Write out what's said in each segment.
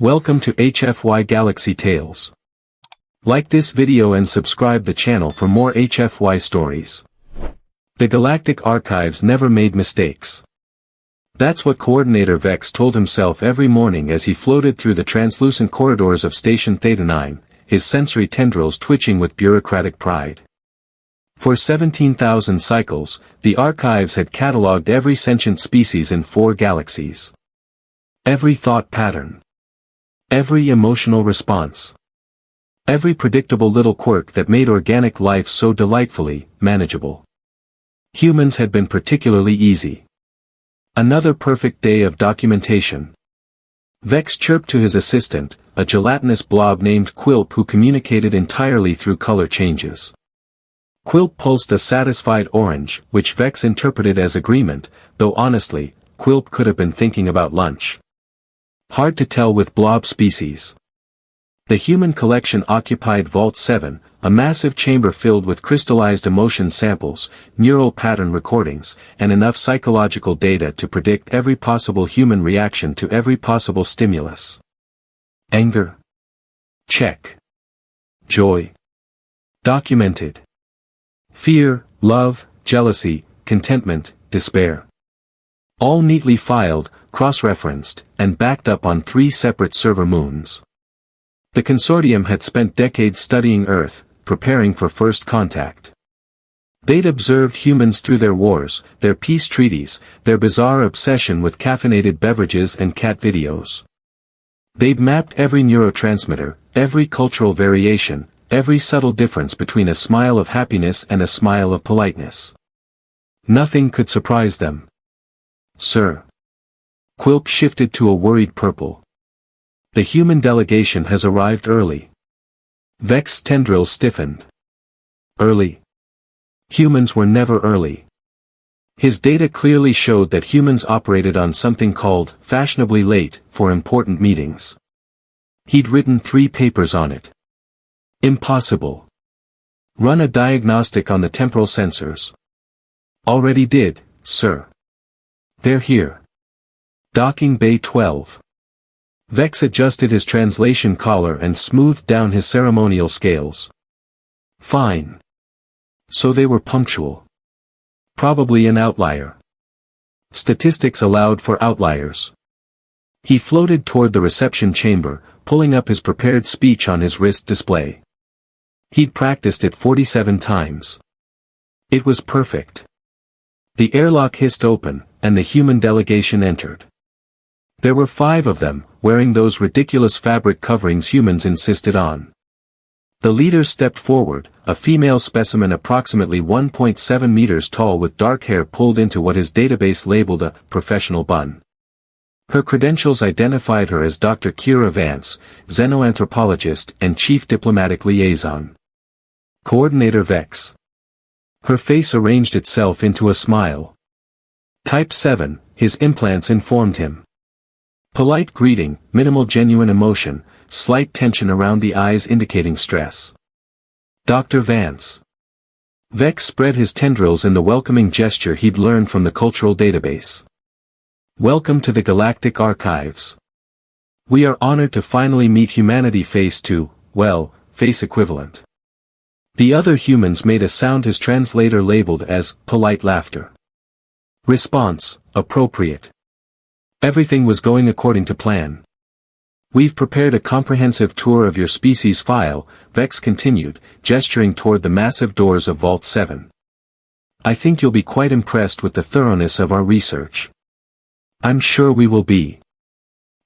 Welcome to HFY Galaxy Tales. Like this video and subscribe the channel for more HFY stories. The Galactic Archives never made mistakes. That's what Coordinator Vex told himself every morning as he floated through the translucent corridors of Station Theta 9, his sensory tendrils twitching with bureaucratic pride. For 17,000 cycles, the Archives had catalogued every sentient species in 4 galaxies. Every thought pattern. Every emotional response. Every predictable little quirk that made organic life so delightfully manageable. Humans had been particularly easy. Another perfect day of documentation. Vex chirped to his assistant, a gelatinous blob named Quilp who communicated entirely through color changes. Quilp pulsed a satisfied orange, which Vex interpreted as agreement, though honestly, Quilp could have been thinking about lunch. Hard to tell with blob species. The human collection occupied Vault 7, a massive chamber filled with crystallized emotion samples, neural pattern recordings, and enough psychological data to predict every possible human reaction to every possible stimulus. Anger. Check. Joy. Documented. Fear, love, jealousy, contentment, despair. All neatly filed, cross-referenced, and backed up on 3 separate server moons. The Consortium had spent decades studying Earth, preparing for first contact. They'd observed humans through their wars, their peace treaties, their bizarre obsession with caffeinated beverages and cat videos. They'd mapped every neurotransmitter, every cultural variation, every subtle difference between a smile of happiness and a smile of politeness. Nothing could surprise them. Sir. Quilp shifted to a worried purple. The human delegation has arrived early. Vex's tendrils stiffened. Early. Humans were never early. His data clearly showed that humans operated on something called fashionably late for important meetings. He'd written 3 papers on it. Impossible. Run a diagnostic on the temporal sensors. Already did, sir. They're here. Docking Bay 12. Vex adjusted his translation collar and smoothed down his ceremonial scales. Fine. So they were punctual. Probably an outlier. Statistics allowed for outliers. He floated toward the reception chamber, pulling up his prepared speech on his wrist display. He'd practiced it 47 times. It was perfect. The airlock hissed open, and the human delegation entered. There were 5 of them, wearing those ridiculous fabric coverings humans insisted on. The leader stepped forward, a female specimen approximately 1.7 meters tall with dark hair pulled into what his database labeled a professional bun. Her credentials identified her as Dr. Kira Vance, xenoanthropologist and chief diplomatic liaison. Coordinator Vex. Her face arranged itself into a smile. Type 7, his implants informed him. Polite greeting, minimal genuine emotion, slight tension around the eyes indicating stress. Dr. Vance. Vex spread his tendrils in the welcoming gesture he'd learned from the cultural database. Welcome to the Galactic Archives. We are honored to finally meet humanity face to, well, face equivalent. The other humans made a sound his translator labeled as polite laughter. Response, appropriate. Everything was going according to plan. We've prepared a comprehensive tour of your species file, Vex continued, gesturing toward the massive doors of Vault 7. I think you'll be quite impressed with the thoroughness of our research. I'm sure we will be.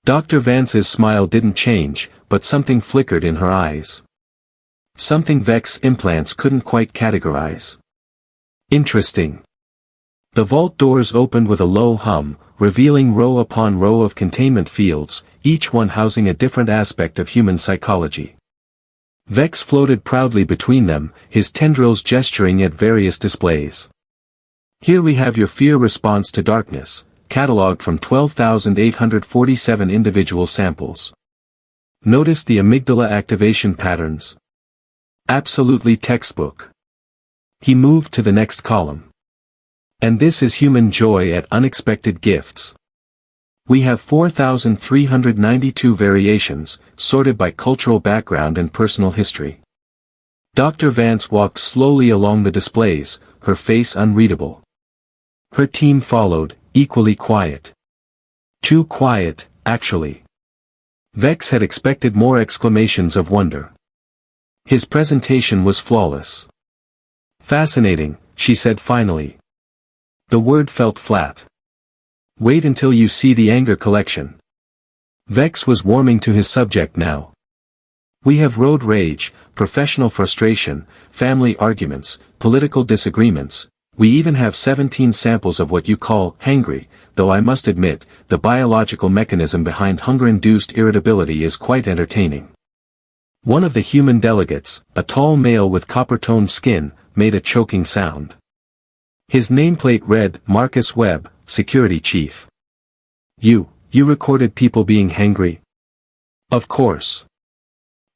Dr. Vance's smile didn't change, but something flickered in her eyes. Something Vex's implants couldn't quite categorize. Interesting. The vault doors opened with a low hum, revealing row upon row of containment fields, each one housing a different aspect of human psychology. Vex floated proudly between them, his tendrils gesturing at various displays. Here we have your fear response to darkness, catalogued from 12,847 individual samples. Notice the amygdala activation patterns. Absolutely textbook. He moved to the next column. And this is human joy at unexpected gifts. We have 4,392 variations, sorted by cultural background and personal history. Dr. Vance walked slowly along the displays, her face unreadable. Her team followed, equally quiet. Too quiet, actually. Vex had expected more exclamations of wonder. His presentation was flawless. Fascinating, she said finally. The word felt flat. Wait until you see the anger collection. Vex was warming to his subject now. We have road rage, professional frustration, family arguments, political disagreements. We even have 17 samples of what you call hangry, though I must admit, the biological mechanism behind hunger-induced irritability is quite entertaining. One of the human delegates, a tall male with copper-toned skin, made a choking sound. His nameplate read, Marcus Webb, Security Chief. You recorded people being hangry? Of course.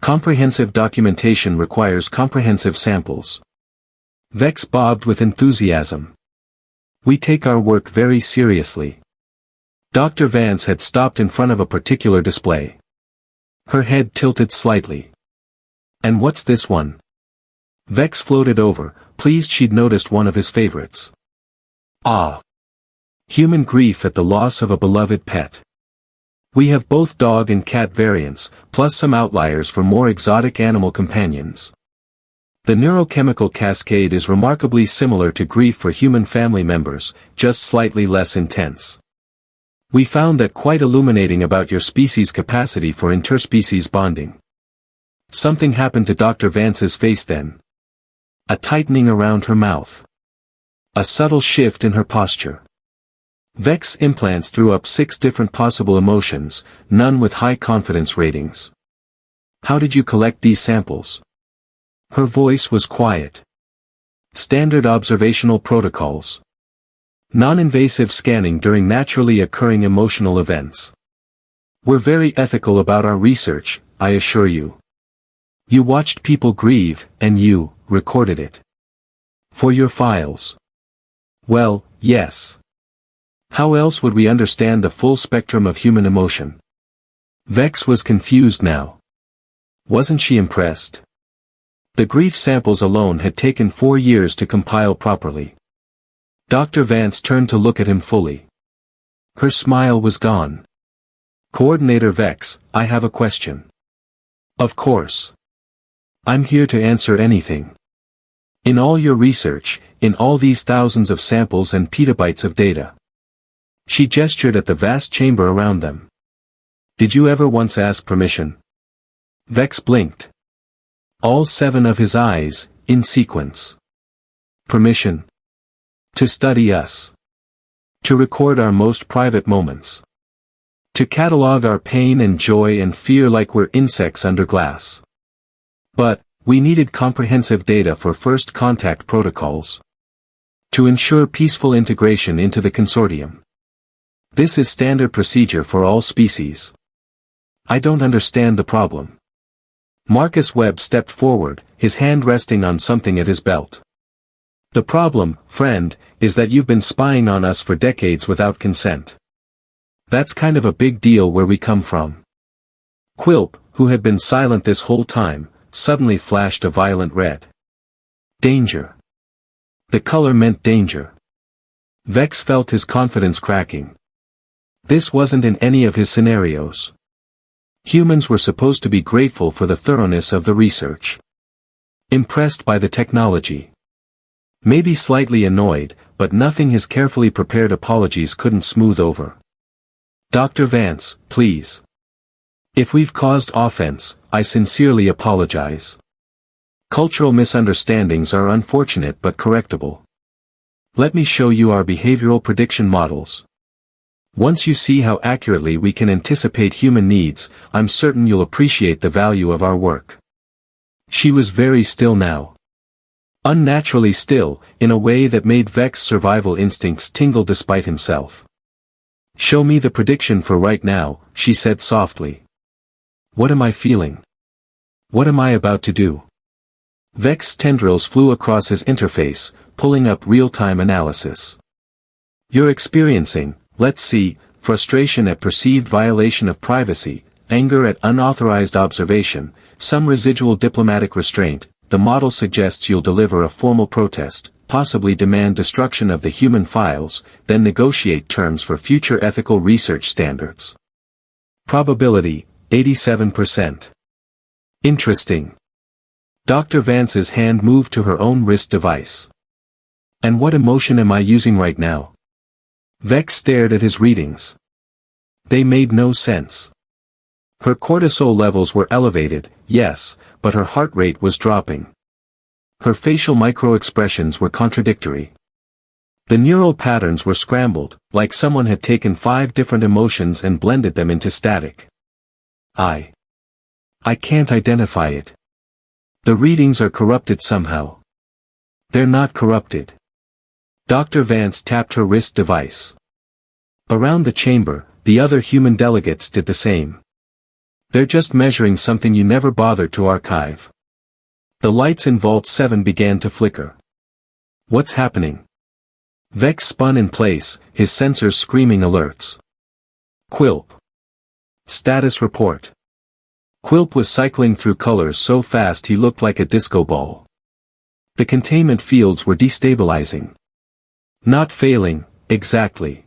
Comprehensive documentation requires comprehensive samples. Vex bobbed with enthusiasm. We take our work very seriously. Dr. Vance had stopped in front of a particular display. Her head tilted slightly. And what's this one? Vex floated over, pleased she'd noticed one of his favorites. Ah. Human grief at the loss of a beloved pet. We have both dog and cat variants, plus some outliers for more exotic animal companions. The neurochemical cascade is remarkably similar to grief for human family members, just slightly less intense. We found that quite illuminating about your species' capacity for interspecies bonding. Something happened to Dr. Vance's face then. A tightening around her mouth. A subtle shift in her posture. Vex implants threw up 6 different possible emotions, none with high confidence ratings. How did you collect these samples? Her voice was quiet. Standard observational protocols. Non-invasive scanning during naturally occurring emotional events. We're very ethical about our research, I assure you. You watched people grieve, and you recorded it. For your files. Well, yes. How else would we understand the full spectrum of human emotion? Vex was confused now. Wasn't she impressed? The grief samples alone had taken 4 years to compile properly. Dr. Vance turned to look at him fully. Her smile was gone. Coordinator Vex, I have a question. Of course. I'm here to answer anything. In all your research, in all these thousands of samples and petabytes of data. She gestured at the vast chamber around them. Did you ever once ask permission? Vex blinked. All 7 of his eyes, in sequence. Permission. To study us. To record our most private moments. To catalogue our pain and joy and fear like we're insects under glass. But, we needed comprehensive data for first contact protocols. To ensure peaceful integration into the consortium. This is standard procedure for all species. I don't understand the problem. Marcus Webb stepped forward, his hand resting on something at his belt. The problem, friend, is that you've been spying on us for decades without consent. That's kind of a big deal where we come from. Quilp, who had been silent this whole time, suddenly flashed a violent red. Danger. The color meant danger. Vex felt his confidence cracking. This wasn't in any of his scenarios. Humans were supposed to be grateful for the thoroughness of the research. Impressed by the technology. Maybe slightly annoyed, but nothing his carefully prepared apologies couldn't smooth over. Dr. Vance, please. If we've caused offense, I sincerely apologize. Cultural misunderstandings are unfortunate but correctable. Let me show you our behavioral prediction models. Once you see how accurately we can anticipate human needs, I'm certain you'll appreciate the value of our work. She was very still now. Unnaturally still, in a way that made Vex's survival instincts tingle despite himself. Show me the prediction for right now, she said softly. What am I feeling? What am I about to do? Vex's tendrils flew across his interface, pulling up real-time analysis. You're experiencing, let's see, frustration at perceived violation of privacy, anger at unauthorized observation, some residual diplomatic restraint. The model suggests you'll deliver a formal protest, possibly demand destruction of the human files, then negotiate terms for future ethical research standards. Probability, 87%. Interesting. Dr. Vance's hand moved to her own wrist device. And what emotion am I using right now? Vex stared at his readings. They made no sense. Her cortisol levels were elevated, yes, but her heart rate was dropping. Her facial micro-expressions were contradictory. The neural patterns were scrambled, like someone had taken 5 different emotions and blended them into static. I can't identify it. The readings are corrupted somehow. They're not corrupted. Dr. Vance tapped her wrist device. Around the chamber, the other human delegates did the same. They're just measuring something you never bothered to archive. The lights in Vault 7 began to flicker. What's happening? Vex spun in place, his sensors screaming alerts. Quilp. Status report. Quilp was cycling through colors so fast he looked like a disco ball. The containment fields were destabilizing. Not failing, exactly.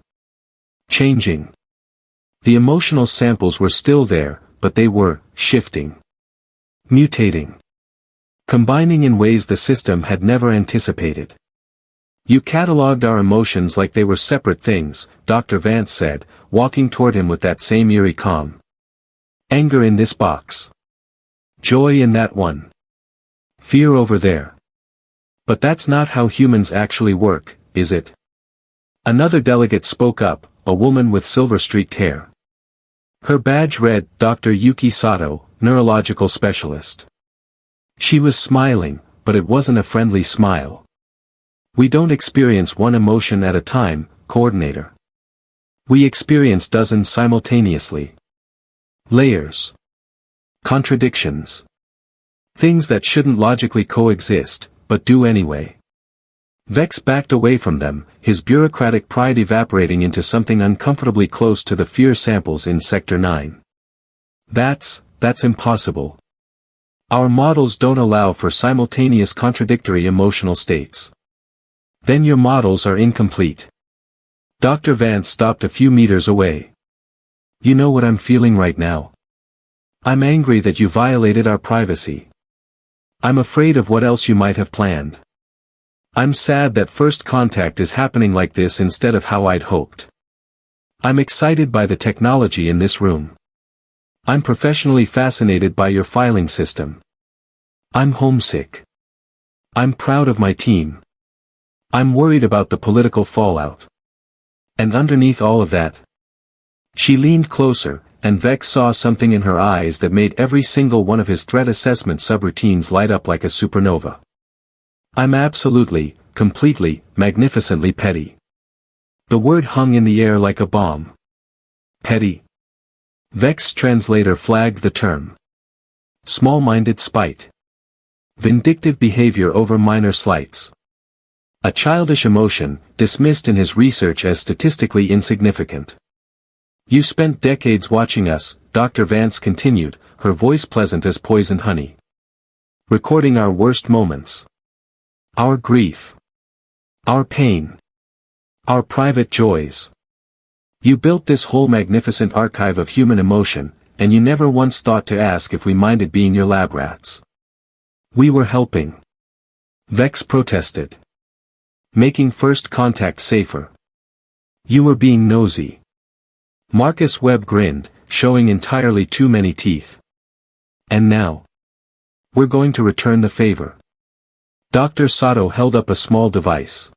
Changing. The emotional samples were still there, but they were shifting. Mutating. Combining in ways the system had never anticipated. You catalogued our emotions like they were separate things, Dr. Vance said, walking toward him with that same eerie calm. Anger in this box. Joy in that one. Fear over there. But that's not how humans actually work, is it? Another delegate spoke up, a woman with silver-streaked hair. Her badge read, Dr. Yuki Sato, neurological specialist. She was smiling, but it wasn't a friendly smile. We don't experience one emotion at a time, coordinator. We experience dozens simultaneously. Layers. Contradictions. Things that shouldn't logically coexist, but do anyway. Vex backed away from them, his bureaucratic pride evaporating into something uncomfortably close to the fear samples in Sector 9. That's impossible. Our models don't allow for simultaneous contradictory emotional states. Then your models are incomplete. Dr. Vance stopped a few meters away. You know what I'm feeling right now? I'm angry that you violated our privacy. I'm afraid of what else you might have planned. I'm sad that first contact is happening like this instead of how I'd hoped. I'm excited by the technology in this room. I'm professionally fascinated by your filing system. I'm homesick. I'm proud of my team. I'm worried about the political fallout. And underneath all of that, she leaned closer, and Vex saw something in her eyes that made every single one of his threat assessment subroutines light up like a supernova. I'm absolutely, completely, magnificently petty. The word hung in the air like a bomb. Petty. Vex translator flagged the term. Small-minded spite. Vindictive behavior over minor slights. A childish emotion, dismissed in his research as statistically insignificant. You spent decades watching us, Dr. Vance continued, her voice pleasant as poisoned honey. Recording our worst moments. Our grief. Our pain. Our private joys. You built this whole magnificent archive of human emotion, and you never once thought to ask if we minded being your lab rats. We were helping. Vex protested. Making first contact safer. You were being nosy. Marcus Webb grinned, showing entirely too many teeth. And now? We're going to return the favor. Dr. Sato held up a small device.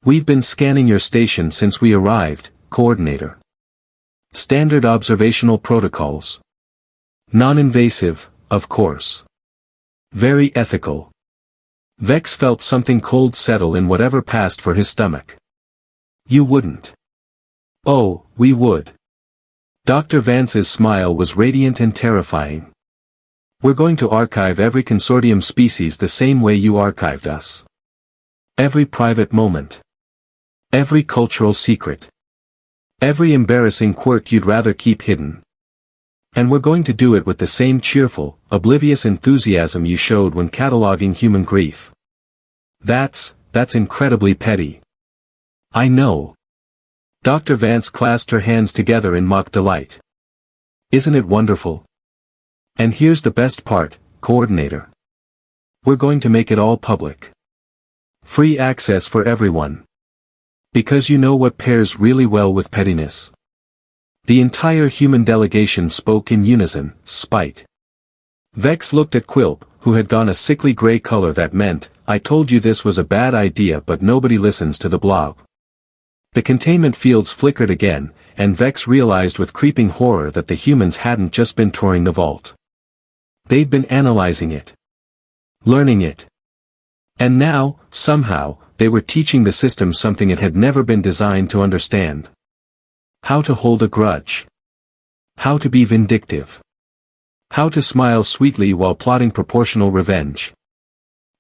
We've been scanning your station since we arrived, coordinator. Standard observational protocols. Non-invasive, of course. Very ethical. Vex felt something cold settle in whatever passed for his stomach. You wouldn't. Oh, we would. Dr. Vance's smile was radiant and terrifying. We're going to archive every consortium species the same way you archived us. Every private moment. Every cultural secret. Every embarrassing quirk you'd rather keep hidden. And we're going to do it with the same cheerful, oblivious enthusiasm you showed when cataloging human grief. That's incredibly petty. I know. Dr. Vance clasped her hands together in mock delight. Isn't it wonderful? And here's the best part, coordinator. We're going to make it all public. Free access for everyone. Because you know what pairs really well with pettiness? The entire human delegation spoke in unison, spite. Vex looked at Quilp, who had gone a sickly gray color that meant, I told you this was a bad idea but nobody listens to the blob. The containment fields flickered again, and Vex realized with creeping horror that the humans hadn't just been touring the vault. They'd been analyzing it. Learning it. And now, somehow, they were teaching the system something it had never been designed to understand. How to hold a grudge. How to be vindictive. How to smile sweetly while plotting proportional revenge.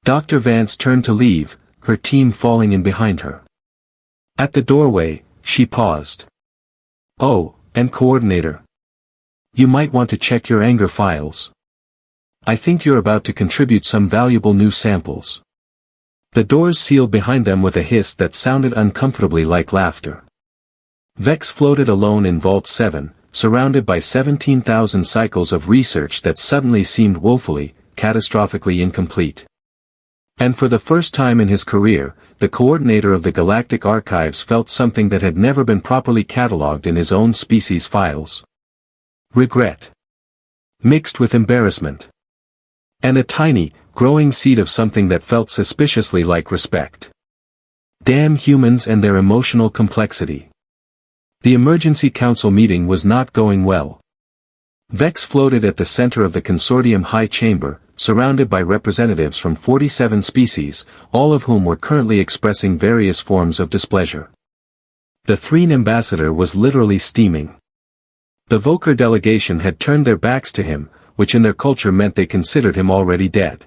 Dr. Vance turned to leave, her team falling in behind her. At the doorway, she paused. Oh, and coordinator. You might want to check your anger files. I think you're about to contribute some valuable new samples. The doors sealed behind them with a hiss that sounded uncomfortably like laughter. Vex floated alone in Vault 7, surrounded by 17,000 cycles of research that suddenly seemed woefully, catastrophically incomplete. And for the first time in his career, the coordinator of the Galactic Archives felt something that had never been properly catalogued in his own species' files. Regret. Mixed with embarrassment. And a tiny, growing seed of something that felt suspiciously like respect. Damn humans and their emotional complexity. The emergency council meeting was not going well. Vex floated at the center of the Consortium High Chamber, surrounded by representatives from 47 species, all of whom were currently expressing various forms of displeasure. The Threen ambassador was literally steaming. The Voker delegation had turned their backs to him, which in their culture meant they considered him already dead.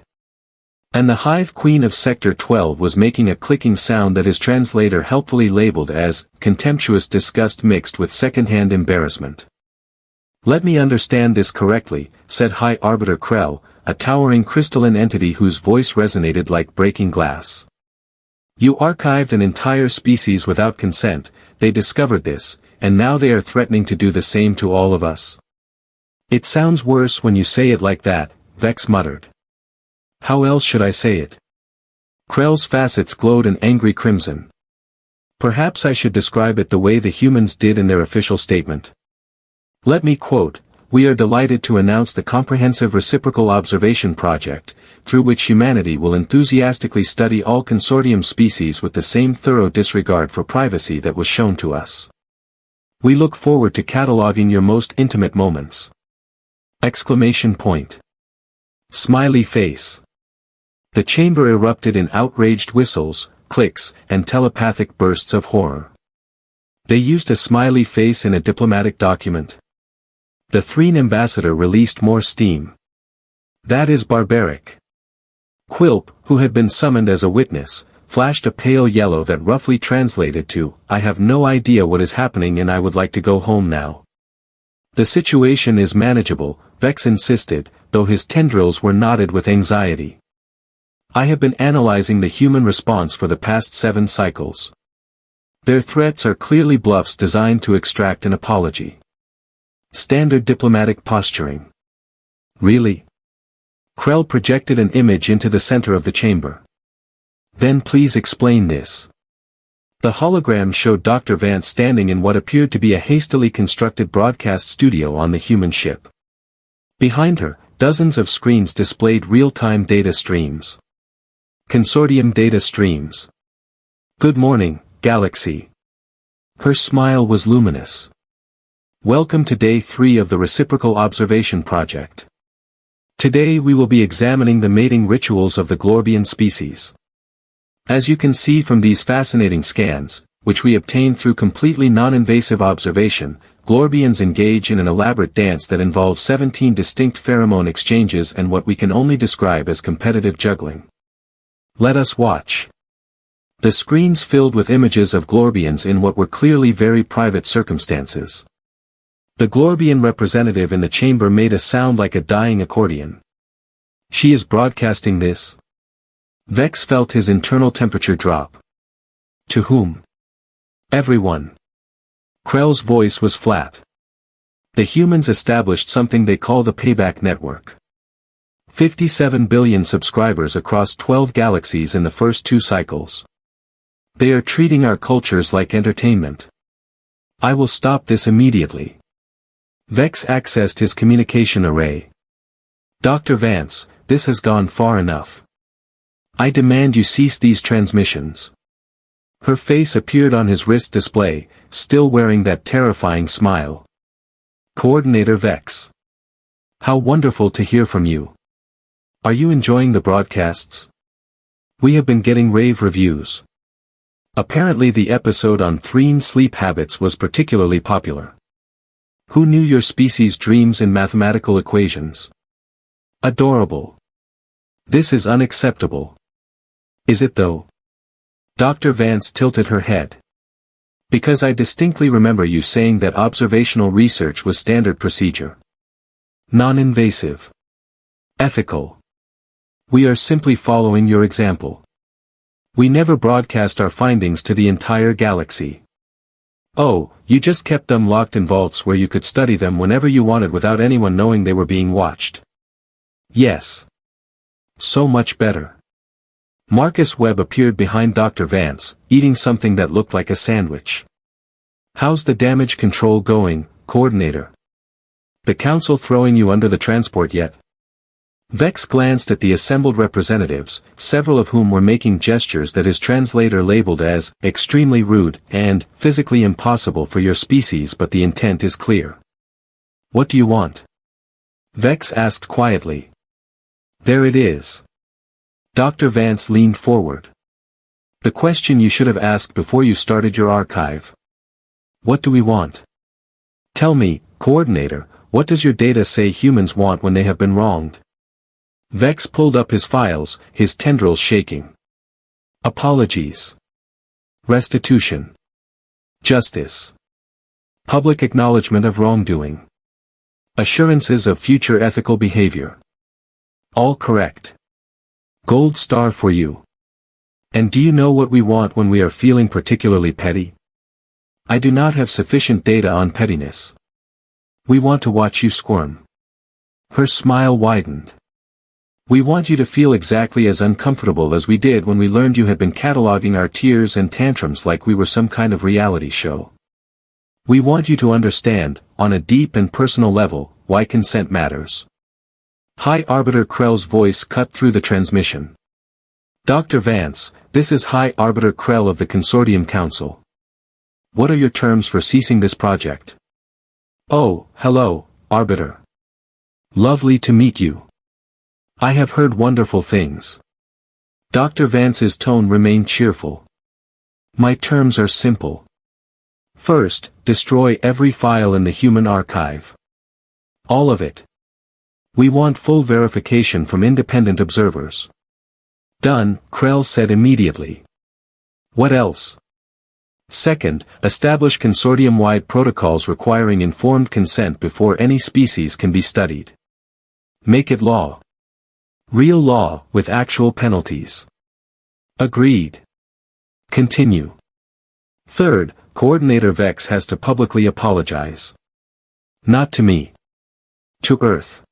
And the Hive Queen of Sector 12 was making a clicking sound that his translator helpfully labeled as contemptuous disgust mixed with second-hand embarrassment. Let me understand this correctly, said High Arbiter Krell, a towering crystalline entity whose voice resonated like breaking glass. You archived an entire species without consent, they discovered this, and now they are threatening to do the same to all of us. It sounds worse when you say it like that, Vex muttered. How else should I say it? Krell's facets glowed an angry crimson. Perhaps I should describe it the way the humans did in their official statement. Let me quote, "We are delighted to announce the Comprehensive Reciprocal Observation Project, through which humanity will enthusiastically study all consortium species with the same thorough disregard for privacy that was shown to us. We look forward to cataloging your most intimate moments." Exclamation point. Smiley face. The chamber erupted in outraged whistles, clicks, and telepathic bursts of horror. They used a smiley face in a diplomatic document. The Threen ambassador released more steam. That is barbaric. Quilp, who had been summoned as a witness, flashed a pale yellow that roughly translated to, I have no idea what is happening and I would like to go home now. The situation is manageable, Vex insisted, though his tendrils were knotted with anxiety. I have been analyzing the human response for the past 7 cycles. Their threats are clearly bluffs designed to extract an apology. Standard diplomatic posturing. Really? Krell projected an image into the center of the chamber. Then please explain this. The hologram showed Dr. Vance standing in what appeared to be a hastily constructed broadcast studio on the human ship. Behind her, dozens of screens displayed real-time data streams. Consortium data streams. Good morning, Galaxy. Her smile was luminous. Welcome to Day 3 of the Reciprocal Observation Project. Today we will be examining the mating rituals of the Glorbian species. As you can see from these fascinating scans, which we obtained through completely non-invasive observation, Glorbians engage in an elaborate dance that involves 17 distinct pheromone exchanges and what we can only describe as competitive juggling. Let us watch. The screens filled with images of Glorbians in what were clearly very private circumstances. The Glorbian representative in the chamber made a sound like a dying accordion. She is broadcasting this? Vex felt his internal temperature drop. To whom? Everyone. Krell's voice was flat. The humans established something they called a payback network. 57 billion subscribers across 12 galaxies in the first 2 cycles. They are treating our cultures like entertainment. I will stop this immediately. Vex accessed his communication array. Dr. Vance, this has gone far enough. I demand you cease these transmissions. Her face appeared on his wrist display, still wearing that terrifying smile. Coordinator Vex. How wonderful to hear from you. Are you enjoying the broadcasts? We have been getting rave reviews. Apparently the episode on Threen sleep habits was particularly popular. Who knew your species' dreams in mathematical equations? Adorable. This is unacceptable. Is it though? Dr. Vance tilted her head. Because I distinctly remember you saying that observational research was standard procedure. Non-invasive. Ethical. We are simply following your example. We never broadcast our findings to the entire galaxy. Oh, you just kept them locked in vaults where you could study them whenever you wanted without anyone knowing they were being watched. Yes. So much better. Marcus Webb appeared behind Dr. Vance, eating something that looked like a sandwich. How's the damage control going, Coordinator? The Council throwing you under the transport yet? Vex glanced at the assembled representatives, several of whom were making gestures that his translator labeled as extremely rude and physically impossible for your species, but the intent is clear. What do you want? Vex asked quietly. There it is. Dr. Vance leaned forward. The question you should have asked before you started your archive. What do we want? Tell me, Coordinator, what does your data say humans want when they have been wronged? Vex pulled up his files, his tendrils shaking. Apologies. Restitution. Justice. Public acknowledgement of wrongdoing. Assurances of future ethical behavior. All correct. Gold star for you. And do you know what we want when we are feeling particularly petty? I do not have sufficient data on pettiness. We want to watch you squirm. Her smile widened. We want you to feel exactly as uncomfortable as we did when we learned you had been cataloging our tears and tantrums like we were some kind of reality show. We want you to understand, on a deep and personal level, why consent matters. High Arbiter Krell's voice cut through the transmission. Dr. Vance, this is High Arbiter Krell of the Consortium Council. What are your terms for ceasing this project? Oh, hello, Arbiter. Lovely to meet you. I have heard wonderful things. Dr. Vance's tone remained cheerful. My terms are simple. First, destroy every file in the human archive. All of it. We want full verification from independent observers. Done, Krell said immediately. What else? Second, establish consortium-wide protocols requiring informed consent before any species can be studied. Make it law. Real law, with actual penalties. Agreed. Continue. Third, Coordinator Vex has to publicly apologize. Not to me. To Earth.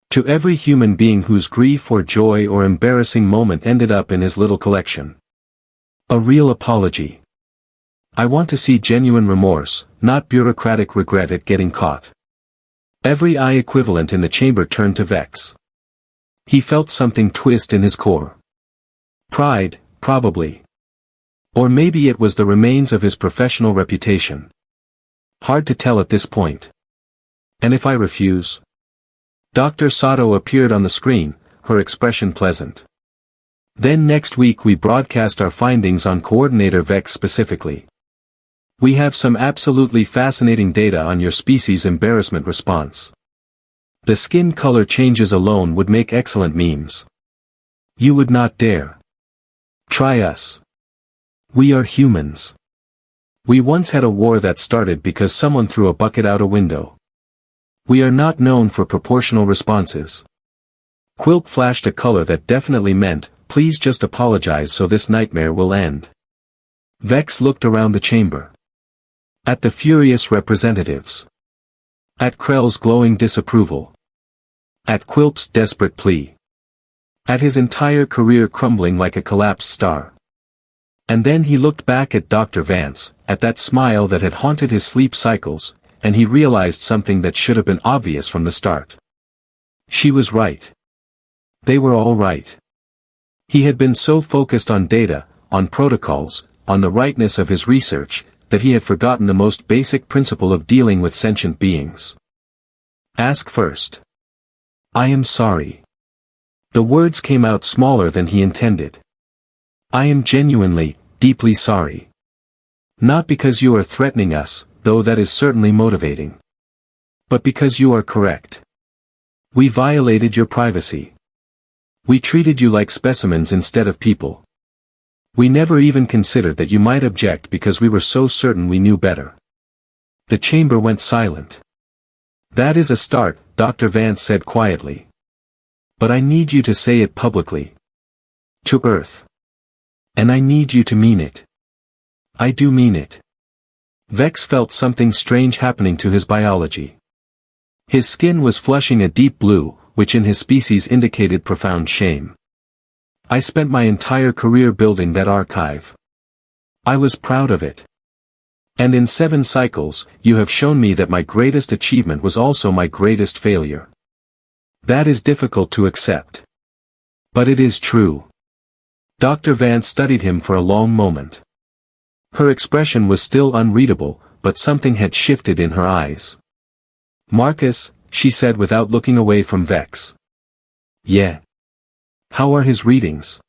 To every human being whose grief or joy or embarrassing moment ended up in his little collection. A real apology. I want to see genuine remorse, not bureaucratic regret at getting caught. Every eye equivalent in the chamber turned to Vex. He felt something twist in his core. Pride, probably. Or maybe it was the remains of his professional reputation. Hard to tell at this point. And if I refuse? Dr. Sato appeared on the screen, her expression pleasant. Then next week we broadcast our findings on Coordinator Vex specifically. We have some absolutely fascinating data on your species' embarrassment response. The skin color changes alone would make excellent memes. You would not dare. Try us. We are humans. We once had a war that started because someone threw a bucket out a window. We are not known for proportional responses. Quilp flashed a color that definitely meant, please just apologize so this nightmare will end. Vex looked around the chamber. At the furious representatives. At Krell's glowing disapproval. At Quilp's desperate plea. At his entire career crumbling like a collapsed star. And then he looked back at Dr. Vance, at that smile that had haunted his sleep cycles, and he realized something that should have been obvious from the start. She was right. They were all right. He had been so focused on data, on protocols, on the rightness of his research, that he had forgotten the most basic principle of dealing with sentient beings. Ask first. I am sorry. The words came out smaller than he intended. I am genuinely, deeply sorry. Not because you are threatening us, though that is certainly motivating. But because you are correct. We violated your privacy. We treated you like specimens instead of people. We never even considered that you might object because we were so certain we knew better. The chamber went silent. That is a start, Dr. Vance said quietly. But I need you to say it publicly. To Earth. And I need you to mean it. I do mean it. Vex felt something strange happening to his biology. His skin was flushing a deep blue, which in his species indicated profound shame. I spent my entire career building that archive. I was proud of it. And in 7 cycles, you have shown me that my greatest achievement was also my greatest failure. That is difficult to accept. But it is true. Dr. Vance studied him for a long moment. Her expression was still unreadable, but something had shifted in her eyes. Marcus, she said without looking away from Vex. Yeah. How are his readings?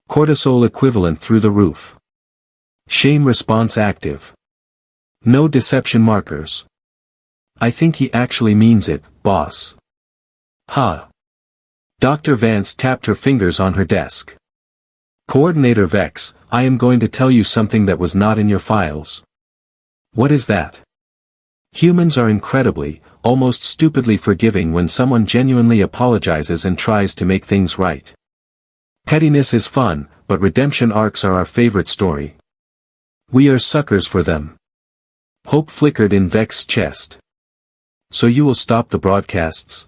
Cortisol equivalent through the roof. Shame response active. No deception markers. I think he actually means it, boss. Huh. Dr. Vance tapped her fingers on her desk. Coordinator Vex, I am going to tell you something that was not in your files. What is that? Humans are incredibly, almost stupidly forgiving when someone genuinely apologizes and tries to make things right. Pettiness is fun, but redemption arcs are our favorite story. We are suckers for them. Hope flickered in Vex's chest. So you will stop the broadcasts?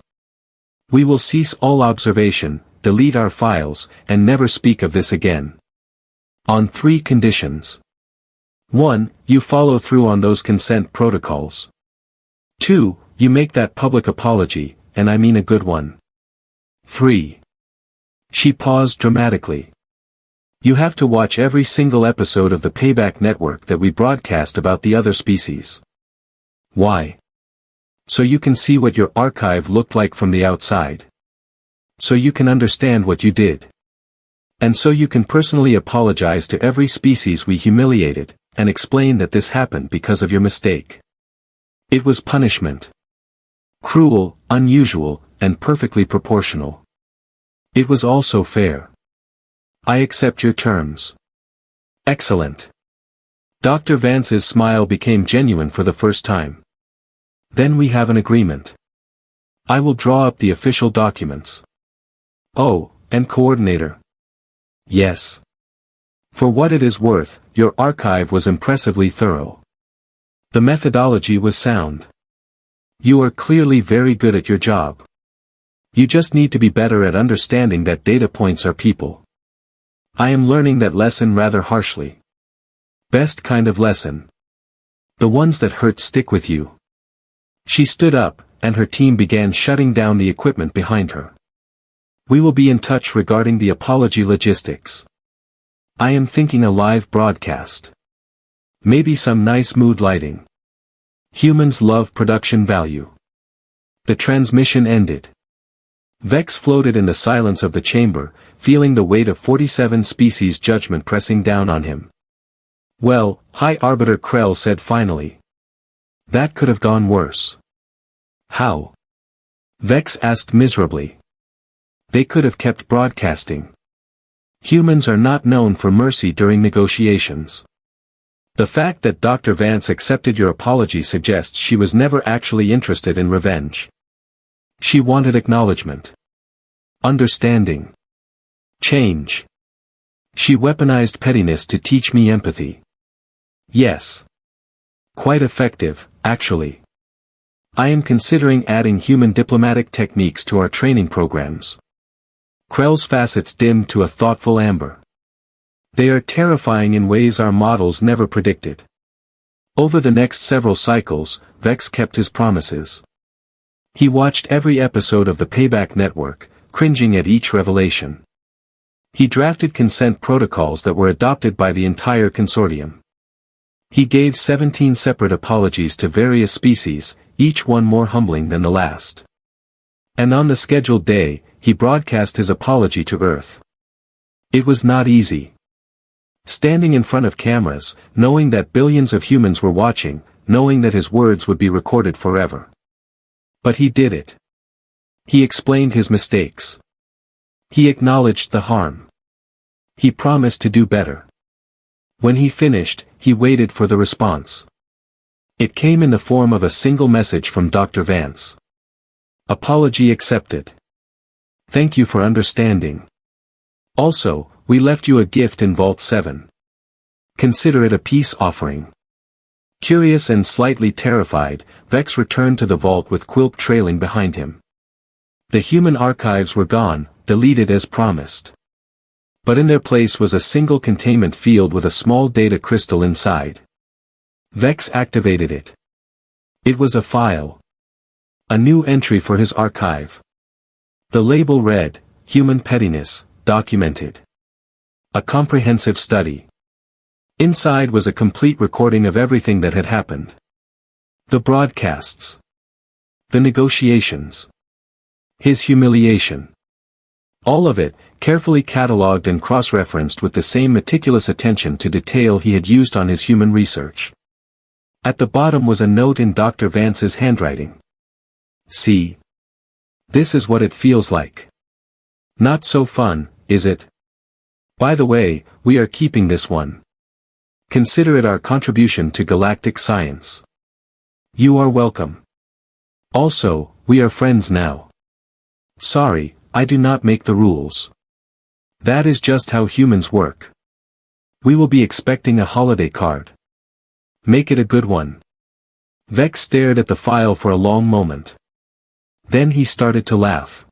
We will cease all observation, delete our files, and never speak of this again. On 3 conditions. 1. You follow through on those consent protocols. 2. You make that public apology, and I mean a good one. 3. She paused dramatically. You have to watch every single episode of the Payback Network that we broadcast about the other species. Why? So you can see what your archive looked like from the outside. So you can understand what you did. And so you can personally apologize to every species we humiliated, and explain that this happened because of your mistake. It was punishment. Cruel, unusual, and perfectly proportional. It was also fair. I accept your terms. Excellent. Dr. Vance's smile became genuine for the first time. Then we have an agreement. I will draw up the official documents. Oh, and coordinator. Yes. For what it is worth, your archive was impressively thorough. The methodology was sound. You are clearly very good at your job. You just need to be better at understanding that data points are people. I am learning that lesson rather harshly. Best kind of lesson. The ones that hurt stick with you. She stood up, and her team began shutting down the equipment behind her. We will be in touch regarding the apology logistics. I am thinking a live broadcast. Maybe some nice mood lighting. Humans love production value. The transmission ended. Vex floated in the silence of the chamber, feeling the weight of 47 species judgment pressing down on him. Well, High Arbiter Krell said finally. That could have gone worse. How? Vex asked miserably. They could have kept broadcasting. Humans are not known for mercy during negotiations. The fact that Dr. Vance accepted your apology suggests she was never actually interested in revenge. She wanted acknowledgement. Understanding. Change. She weaponized pettiness to teach me empathy. Yes. Quite effective, actually. I am considering adding human diplomatic techniques to our training programs. Krell's facets dimmed to a thoughtful amber. They are terrifying in ways our models never predicted. Over the next several cycles, Vex kept his promises. He watched every episode of the Payback Network, cringing at each revelation. He drafted consent protocols that were adopted by the entire consortium. He gave 17 separate apologies to various species, each one more humbling than the last. And on the scheduled day, he broadcast his apology to Earth. It was not easy. Standing in front of cameras, knowing that billions of humans were watching, knowing that his words would be recorded forever. But he did it. He explained his mistakes. He acknowledged the harm. He promised to do better. When he finished, he waited for the response. It came in the form of a single message from Dr. Vance. Apology accepted. Thank you for understanding. Also, we left you a gift in Vault 7. Consider it a peace offering. Curious and slightly terrified, Vex returned to the vault with Quilp trailing behind him. The human archives were gone, deleted as promised. But in their place was a single containment field with a small data crystal inside. Vex activated it. It was a file. A new entry for his archive. The label read, Human Pettiness, Documented. A comprehensive study. Inside was a complete recording of everything that had happened. The broadcasts. The negotiations. His humiliation. All of it, carefully catalogued and cross-referenced with the same meticulous attention to detail he had used on his human research. At the bottom was a note in Dr. Vance's handwriting. See. This is what it feels like. Not so fun, is it? By the way, we are keeping this one. Consider it our contribution to galactic science. You are welcome. Also, we are friends now. Sorry, I do not make the rules. That is just how humans work. We will be expecting a holiday card. Make it a good one. Vex stared at the file for a long moment. Then he started to laugh.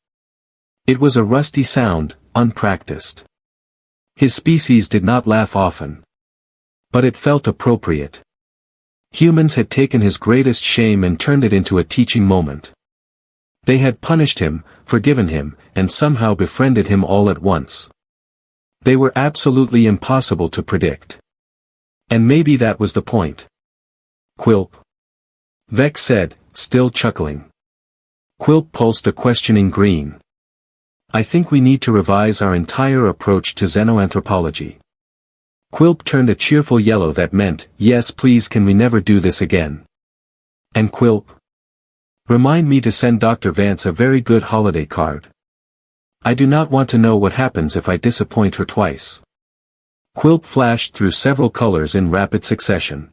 It was a rusty sound, unpracticed. His species did not laugh often. But it felt appropriate. Humans had taken his greatest shame and turned it into a teaching moment. They had punished him, forgiven him, and somehow befriended him all at once. They were absolutely impossible to predict. And maybe that was the point. Quilp. Vex said, still chuckling. Quilp pulsed a questioning green. I think we need to revise our entire approach to xenoanthropology. Quilp turned a cheerful yellow that meant, yes please, can we never do this again. And Quilp. Remind me to send Dr. Vance a very good holiday card. I do not want to know what happens if I disappoint her twice. Quilp flashed through several colors in rapid succession.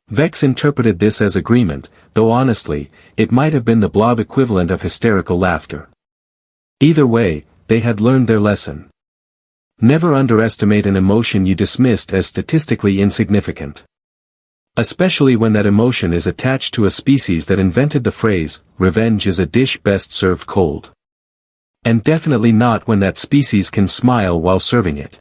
Vex interpreted this as agreement, though honestly, it might have been the blob equivalent of hysterical laughter. Either way, they had learned their lesson. Never underestimate an emotion you dismissed as statistically insignificant. Especially when that emotion is attached to a species that invented the phrase, revenge is a dish best served cold. And definitely not when that species can smile while serving it.